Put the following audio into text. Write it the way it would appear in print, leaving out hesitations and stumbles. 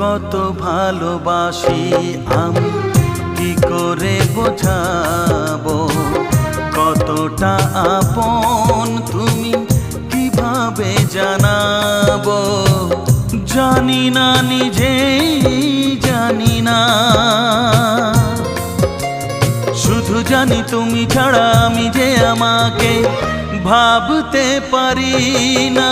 কত ভালোবাসি আমি কি করে বোঝাবো, কতটা আপন তুমি কিভাবে জানাবো। জানি না নিজেই জানি না, শুধু জানি তুমি ছাড়া আমি যে আমাকে ভাবতে পারি না।